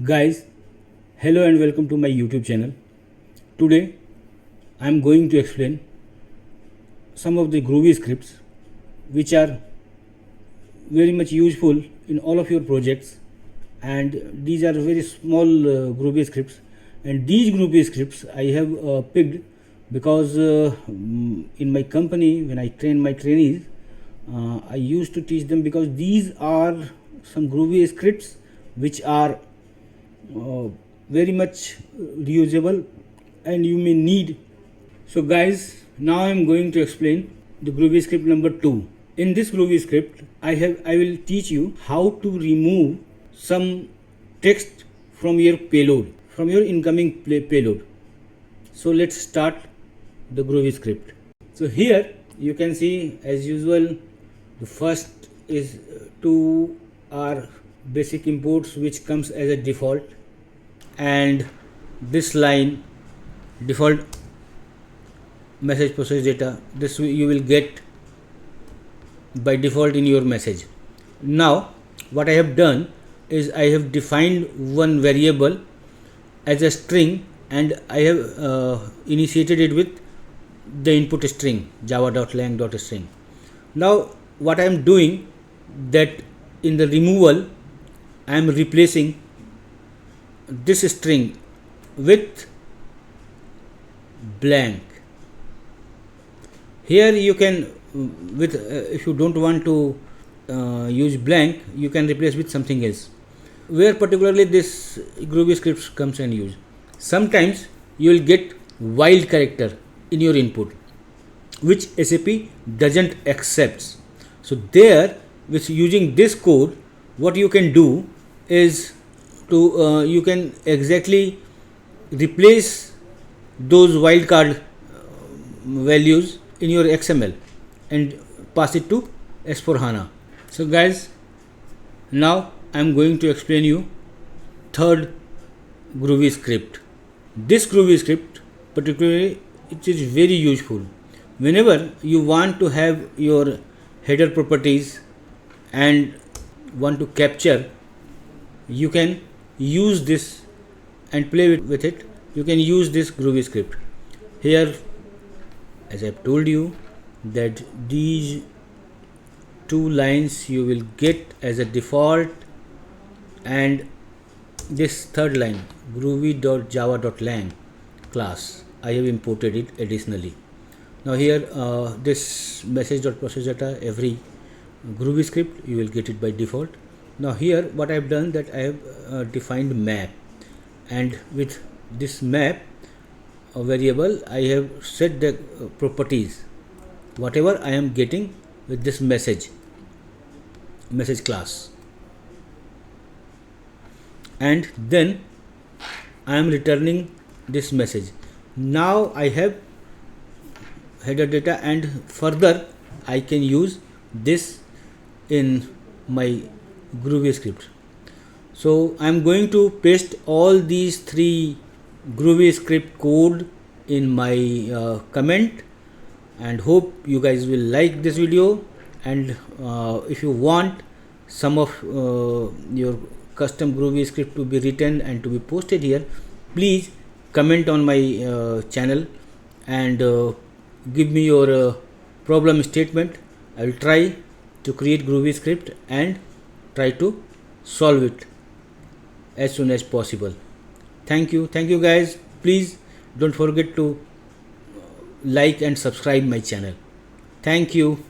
Guys, hello and welcome to my YouTube channel. Today I am going to explain some of the Groovy scripts which are very much useful in all of your projects, and these are very small Groovy scripts, and these Groovy scripts I have picked because in my company when I train my trainees I used to teach them, because these are some Groovy scripts which are very much reusable and you may need. So guys, now I am going to explain the Groovy script number 2. In this Groovy script I will teach you how to remove some text from your payload, from your incoming payload. So let's start the Groovy script. So here you can see, as usual, the first is to our basic imports which comes as a default, and this line default message process data, this you will get by default in your message. Now what I have done is I have defined one variable as a string, and I have initiated it with the input string java.lang.string. Now what I am doing, that in the removal I am replacing this string with blank. Here you can with if you don't want to use blank, you can replace with something else. Where particularly this Groovy script comes and use, sometimes you will get wild character in your input which SAP doesn't accept. So there, with using this code, what you can do is to you can exactly replace those wildcard values in your XML and pass it to S4HANA. So guys, now I am going to explain you third Groovy script. This Groovy script particularly, it is very useful whenever you want to have your header properties and want to capture. You can use this and play with it. You can use this Groovy script. Here, as I have told you, that these two lines you will get as a default, and this third line groovy.java.lang class, I have imported it additionally. Now here this message.process data, every Groovy script you will get it by default. Now here what I have done, that I have defined map, and with this map variable I have set the properties whatever I am getting with this message class, and then I am returning this message. Now I have header data, and further I can use this in my Groovy script. So I am going to paste all these three Groovy script code in my comment, and hope you guys will like this video. And if you want some of your custom Groovy script to be written and to be posted here, please comment on my channel and give me your problem statement. I will try to create Groovy script and try to solve it as soon as possible. Thank you guys. Please don't forget to like and subscribe my channel. Thank you.